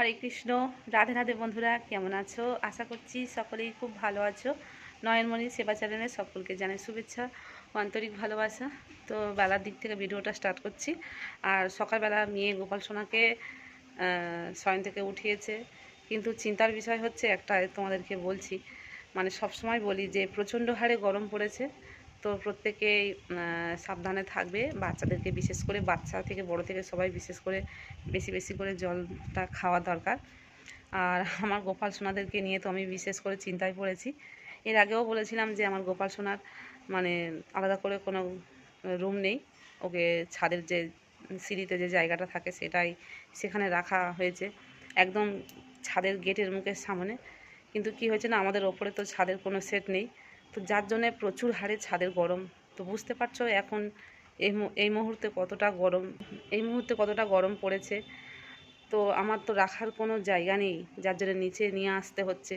হরে কৃষ্ণ। রাধে রাধে বন্ধুরা, কেমন আছো? আশা করছি সকলেই খুব ভালো আছো। নয়নমণি সেবা চ্যানেলে সকলকে জানাই শুভেচ্ছা ও আন্তরিক ভালোবাসা। তো বেলার দিক থেকে ভিডিওটা স্টার্ট করছি। আর সকালবেলা মেয়ে গোপাল সোনাকে শয়ন থেকে উঠিয়েছে, কিন্তু চিন্তার বিষয় হচ্ছে একটা, তোমাদেরকে বলছি, মানে সবসময় বলি যে প্রচণ্ড হারে গরম পড়েছে। তো প্রত্যেকেই সাবধানে থাকবে, বাচ্চাদেরকে বিশেষ করে, বাচ্চা থেকে বড় থেকে সবাই বিশেষ করে বেশি বেশি করে জলটা খাওয়া দরকার। আর আমার গোপাল সোনাদেরকে নিয়ে তো আমি বিশেষ করে চিন্তায় পড়েছি। এর আগেও বলেছিলাম যে আমার গোপাল সোনার মানে আলাদা করে কোনো রুম নেই, ওকে ছাদের যে সিঁড়িতে যে জায়গাটা থাকে সেখানে রাখা হয়েছে, একদম ছাদের গেটের মুখের সামনে। কিন্তু কি হয়েছে না, আমাদের ওপরে তো ছাদের কোনো সেট নেই, তো যার জন্যে প্রচুর হারে ছাদের গরম। তো বুঝতে পারছো এখন এই মুহূর্তে কতটা গরম পড়েছে। তো আমার তো রাখার কোনো জায়গা নেই, যার জন্য নিচে নিয়ে আসতে হচ্ছে।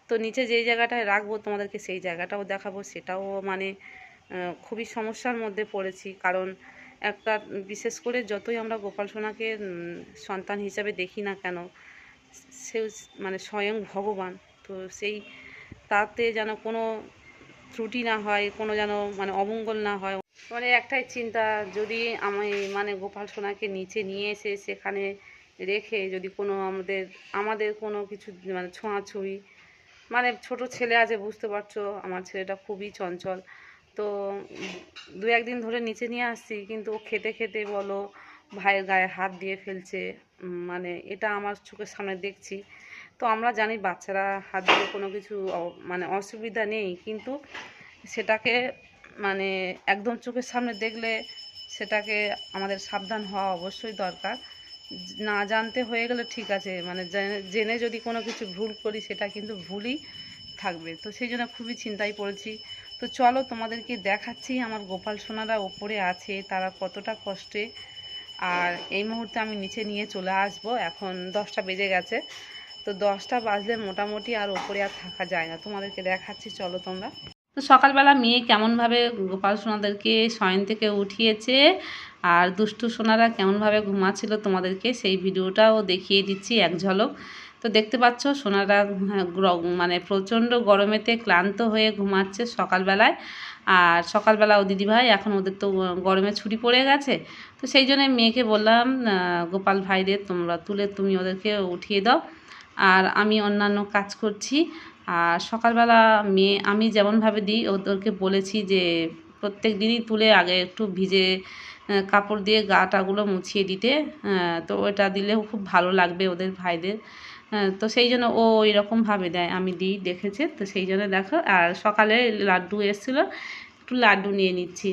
তো নিচে যেই জায়গাটায় রাখবো তোমাদেরকে সেই জায়গাটাও দেখাবো, সেটাও মানে খুবই সমস্যার মধ্যে পড়েছি। কারণ একটা, বিশেষ করে যতই আমরা গোপাল সোনাকে সন্তান হিসাবে দেখি না কেন, সে মানে স্বয়ং ভগবান। তো সেই তাতে যেন কোনো ত্রুটি না হয়, কোনো যেন মানে অমঙ্গল না হয়, মানে একটাই চিন্তা, যদি আমি মানে গোপাল সোনাকে নিচে নিয়ে এসে সেখানে রেখে যদি কোনো আমাদের কোনো কিছু মানে ছোঁয়াছুঁয়ি, মানে ছোট ছেলে আছে, বুঝতে পারছো আমার ছেলেটা খুবই চঞ্চল। তো দু একদিন ধরে নিচে নিয়ে আসছি, কিন্তু ও খেতে খেতে বলো, ভাইয়ের গায়ে হাত দিয়ে ফেলছে, মানে এটা আমার চোখের সামনে দেখছি। তো আমরা জানি বাচ্চারা হাত দিয়ে কোনো কিছু মানে অসুবিধা নেই, কিন্তু সেটাকে মানে একদম চোখের সামনে দেখলে সেটাকে আমাদের সাবধান হওয়া অবশ্যই দরকার। না জানতে হয়ে গেলে ঠিক আছে, মানে জেনে যদি কোনো কিছু ভুল করি সেটা কিন্তু ভুলই থাকবে। তো সেই জন্য খুবই চিন্তায় পড়েছি। তো চলো তোমাদেরকে দেখাচ্ছি আমার গোপাল সোনারা ওপরে আছে, তারা কতটা কষ্টে। আর এই মুহূর্তে আমি নিচে নিয়ে চলে আসব, এখন 10টা বেজে গেছে। তো 10টা বাজলে মোটামুটি আর ওপরে আর থাকা যায় না, তোমাদেরকে দেখাচ্ছি, চলো তোমরা। তো সকালবেলা মেয়ে কেমনভাবে গোপাল সোনাদেরকে শয়ন থেকে উঠিয়েছে আর দুষ্টু সোনারা কেমনভাবে ঘুমাচ্ছিল তোমাদেরকে সেই ভিডিওটাও দেখিয়ে দিচ্ছি এক ঝলক। তো দেখতে পাচ্ছ সোনারা মানে প্রচণ্ড গরমেতে ক্লান্ত হয়ে ঘুমাচ্ছে সকালবেলায়। আর সকালবেলা ও দিদিভাই এখন ওদের তো গরমে ছুটি পড়ে গেছে, তো সেই জন্য মেয়েকে বললাম গোপাল ভাইদের তুমি ওদেরকে উঠিয়ে দাও, আর আমি অন্যান্য কাজ করছি। আর সকালবেলা আমি যেমনভাবে দিই ওদেরকে বলেছি যে প্রত্যেক দিনই তুলে আগে একটু ভিজে কাপড় দিয়ে গাটাগুলো মুছিয়ে দিতে। তো ওটা দিলেও খুব ভালো লাগবে ওদের ভাইদের। তো সেই জন্য ও এরকমভাবে দেয়, আমি দিই, দেখেছে তো সেই জন্য দেখো। আর সকালে লাড্ডু এসেছিলো, একটু লাড্ডু নিয়ে নিচ্ছি।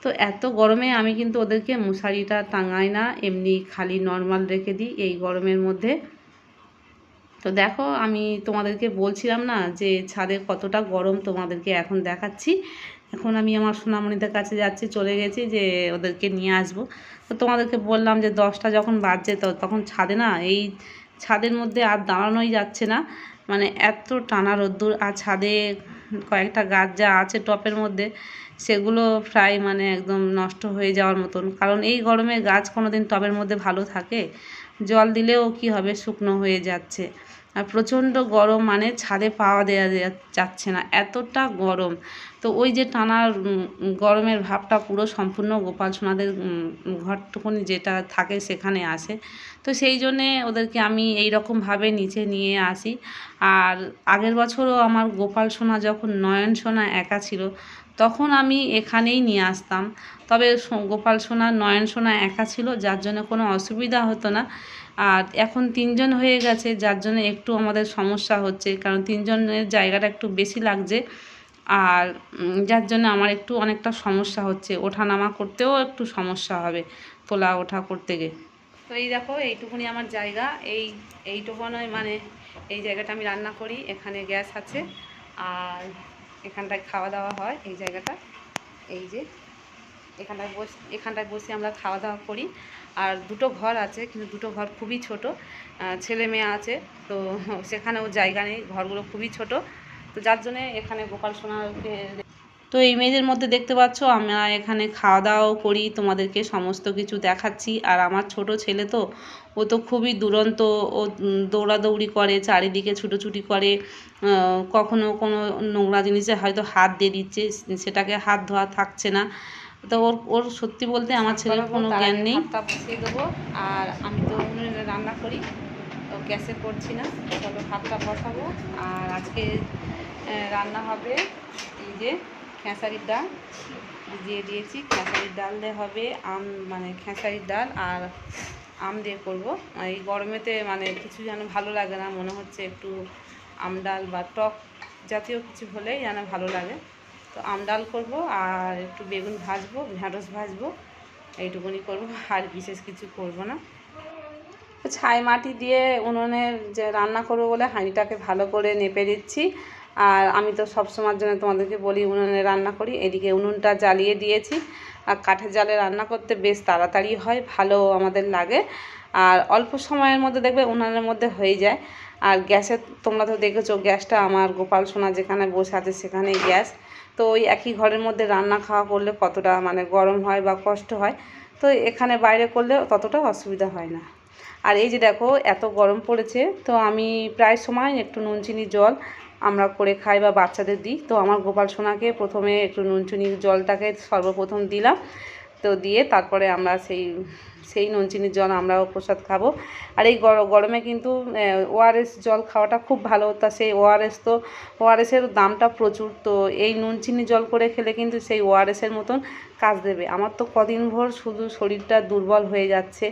তো এত গরমে আমি কিন্তু ওদেরকে মশারিটা টাঙাই না, এমনি খালি নর্মাল রেখে দিই এই গরমের মধ্যে। তো দেখো আমি তোমাদেরকে বলছিলাম না যে ছাদে কতটা গরম, তোমাদেরকে এখন দেখাচ্ছি। এখন আমি আমার সোনামণিদের কাছে যাচ্ছি, চলে গেছি যে ওদেরকে নিয়ে আসব। তো তোমাদেরকে বললাম যে 10টা যখন বাজছে তখন ছাদে না, এই ছাদের মধ্যে আর দাঁড়ানোই যাচ্ছে না, মানে এত টানা রোদ্দুর। আর ছাদে কয়েকটা গাছ যা আছে টপের মধ্যে, সেগুলো প্রায় মানে একদম নষ্ট হয়ে যাওয়ার মতন। কারণ এই গরমে গাছ কোনো দিন টবের মধ্যে ভালো থাকে? জল দিলেও কি হবে, শুকনো হয়ে যাচ্ছে। আর প্রচণ্ড গরম, মানে ছাদে পাওয়া দেওয়া যাচ্ছে না, এতটা গরম। তো ওই যে টানা গরমের ভাবটা পুরো সম্পূর্ণ গোপাল সোনাদের ঘরটুকুনি যেটা থাকে সেখানে আসে। তো সেই জন্যে ওদেরকে আমি এই রকমভাবে নিচে নিয়ে আসি। আর আগের বছরও আমার গোপাল সোনা যখন নয়ন সোনা একা ছিল তখন আমি এখানেই নিয়ে আসতাম। তবে গোপাল সোনা নয়ন সোনা একা ছিল, যার জন্য কোনো অসুবিধা হতো না। আর এখন 3জন হয়ে গেছে, যার জন্য একটু আমাদের সমস্যা হচ্ছে, কারণ 3জনের জায়গাটা একটু বেশি লাগছে। আর যার জন্য আমার একটু অনেকটা সমস্যা হচ্ছে, ওঠানামা করতেও একটু সমস্যা হবে, তোলা ওঠা করতে গিয়ে। তো এই দেখো এইটুকুনি আমার জায়গা, এইটুকুনই মানে এই জায়গাটা আমি রান্না করি, এখানে গ্যাস আছে, আর এখানটায় খাওয়া দাওয়া হয়। এই জায়গাটা, এই যে এখানটায় বসে আমরা খাওয়া দাওয়া করি। আর দুটো ঘর আছে, কিন্তু দুটো ঘর খুবই ছোট, ছেলে মেয়ে আছে, তো সেখানেও জায়গা নেই, ঘরগুলো খুবই ছোট। তো যার জন্যে এখানে গোপাল সোনাকে তো এই মেয়েদের মধ্যে দেখতে পাচ্ছ আমরা এখানে খাওয়া দাওয়াও করি, তোমাদেরকে সমস্ত কিছু দেখাচ্ছি। আর আমার ছোট ছেলে তো, ও তো খুবই দুরন্ত, ও দৌড়াদৌড়ি করে, চারিদিকে ছুটোছুটি করে, কখনো কোনো নোংরা জিনিসে হয়তো হাত দিয়ে দিচ্ছে, সেটাকে হাত ধোয়া থাকছে না। তো ওর ওর সত্যি বলতে আমার ছেলের কোনো জ্ঞান নেই। ভাতটা বসিয়ে দেবো, আর আমি তো উনুনে রান্না করি, তো গ্যাসে করছি না, তবে ভাতটা বসাবো। আর আজকে রান্না হবে এই যে খেসারির ডাল দিয়ে দিয়েছি, খেসারির ডাল দিয়ে হবে মানে খেসারির ডাল আর আম দিয়ে করবো। এই গরমেতে মানে কিছু যেন ভালো লাগে না, মনে হচ্ছে একটু আম ডাল বা টক জাতীয় কিছু হলেই যেন ভালো লাগে। তো আম ডাল করবো, আর একটু বেগুন ভাজবো, ঢ্যাঁড়স ভাজবো, এইটুকুনি করবো, আর বিশেষ কিছু করব না। ছাই মাটি দিয়ে উনুনে যে রান্না করবো বলে হাঁড়িটাকে ভালো করে নেপে দিচ্ছি। আর আমি তো সব সময়ের জন্য তোমাদেরকে বলি উনুনে রান্না করি। এদিকে উনুনটা জ্বালিয়ে দিয়েছি, আর কাঠের জালে রান্না করতে বেশ তাড়াতাড়ি হয়, ভালো আমাদের লাগে, আর অল্প সময়ের মধ্যে দেখবে উনুনের মধ্যে হয়ে যায়। আর গ্যাসে তোমরা তো দেখেছো, গ্যাসটা আমার গোপাল সোনা যেখানে বসে আছে সেখানেই গ্যাস। তো ওই একই ঘরের মধ্যে রান্না খাওয়া করলে কতটা মানে গরম হয় বা কষ্ট হয়, তো এখানে বাইরে করলে ততটা অসুবিধা হয় না। আর এই যে দেখো এত গরম পড়েছে, তো আমি প্রায় সময় একটু নুন চিনির জল আমরা করে খাই বা বাচ্চাদের দিই। তো আমার গোপাল সোনাকে প্রথমে একটু নুন চিনির জলটাকে সর্বপ্রথম দিলাম, তো দিয়ে তারপরে আমরা সেই নুন চিনির জল আমরাও প্রসাদ খাবো। আর এই গরমে কিন্তু ওআরএস জল খাওয়াটা খুব ভালো। তা সেই ওআরএসের দামটা প্রচুর, তো এই নুন চিনি জল করে খেলে কিন্তু সেই ওআরএসের মতন কাজ দেবে। আমার তো কদিন ভর শুধু শরীরটা দুর্বল হয়ে যাচ্ছে,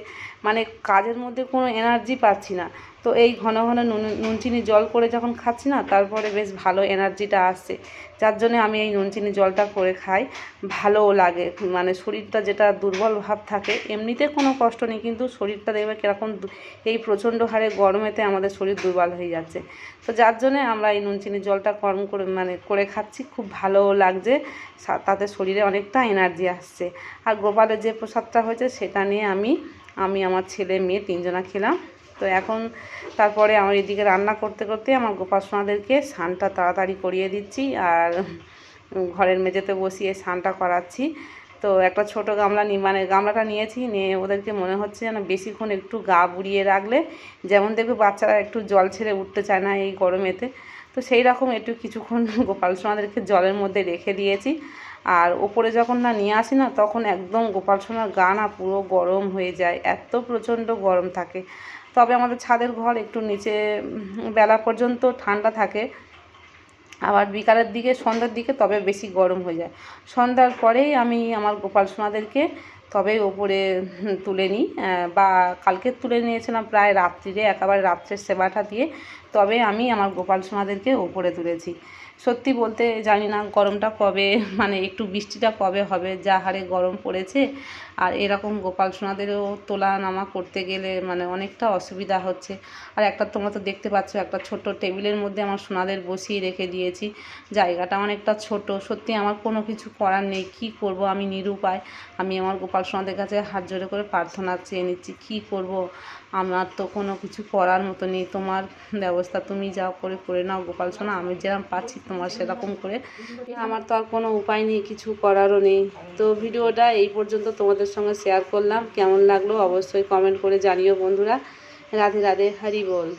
মানে কাজের মধ্যে কোনো এনার্জি পাচ্ছি না। তো এই ঘন ঘন নুন চিনি জল করে যখন খাচ্ছি না, তারপরে বেশ ভালো এনার্জিটা আসছে, যার জন্য আমি এই নুন চিনি জলটা করে খাই, ভালোও লাগে। মানে শরীরটা যেটা দুর্বল ভাব থাকে, এমনিতে কোনো কষ্ট নেই, কিন্তু শরীরটা দেখবে কীরকম এই প্রচণ্ড হারে গরমেতে আমাদের শরীর দুর্বল হয়ে যাচ্ছে। তো যার জন্যে আমরা এই নুন চিনি জলটা গরম করে মানে করে খাচ্ছি, খুব ভালোও লাগছে, তাতে শরীরে অনেকটা এনার্জি আসছে। আর গোপালের যে প্রসাদটা হয়েছে সেটা নিয়ে আমি আমার ছেলে মেয়ে তিনজনা খেলাম। তো এখন তারপরে আমার এদিকে রান্না করতে করতে আমার গোপাল সোনাদেরকে স্নানটা তাড়াতাড়ি করিয়ে দিচ্ছি, আর ঘরের মেঝেতে বসিয়ে স্নানটা করাচ্ছি। তো একটা ছোট গামলা মানে গামলাটা নিয়েছি, নিয়ে ওদেরকে মনে হচ্ছে যেন বেশিক্ষণ একটু গা বুড়িয়ে রাখলে যেমন দেখবে বাচ্চারা একটু জল ছেড়ে উঠতে চায় না এই গরমেতে, তো সেই রকম একটু কিছুক্ষণ গোপাল সোনাদেরকে জলের মধ্যে রেখে দিয়েছি। আর ওপরে যখন না নিয়ে আসি না, তখন একদম গোপাল সোনার গা না পুরো গরম হয়ে যায়, এত প্রচণ্ড গরম থাকে। তবে আমাদের ছাদের ঘর একটু নিচে, বেলা পর্যন্ত ঠান্ডা থাকে, আবার বিকালের দিকে সন্ধ্যার দিকে তবে বেশি গরম হয়ে যায়। সন্ধ্যার পরেই আমি আমার গোপাল সোনাদেরকে তবে ওপরে তুলে নিই, বা কালকে তুলে নিয়েছিলাম প্রায় রাত্রিরে, একেবারে রাত্রের সেবাটা দিয়ে তবে আমি আমার গোপাল সোনাদেরকে ওপরে তুলেছি। সত্যি বলতে জানি না গরমটা কবে, মানে একটু বৃষ্টিটা কবে হবে, যা হারে গরম পড়েছে। আর এরকম গোপাল সোনাদেরও তোলা নামা করতে গেলে মানে অনেকটা অসুবিধা হচ্ছে। আর একটা তোমরা তো দেখতে পাচ্ছ, একটা ছোট টেবিলের মধ্যে আমার সোনাদের বসিয়ে রেখে দিয়েছি, জায়গাটা অনেকটা ছোট। সত্যি আমার কোনো কিছু করার নেই, কি করব আমি নিরুপায়। আমি আমার গোপাল সোনাদের কাছে হাত জোড়ে করে প্রার্থনা চেয়ে নিচ্ছি, কী করব, আমার তো কোনো কিছু করার মতো নেই। তোমার ব্যবস্থা তুমি যা করে নাও গোপাল সোনা, আমি যেরকম পাচ্ছি তোমার সেরকম করে, আমার তো আর কোনো উপায় নেই, কিছু করারও নেই। তো ভিডিওটা এই পর্যন্ত তোমাদের সঙ্গে শেয়ার করলাম, কেমন লাগলো অবশ্যই কমেন্ট করে জানিও বন্ধুরা। রাধে রাধে, হরি বল।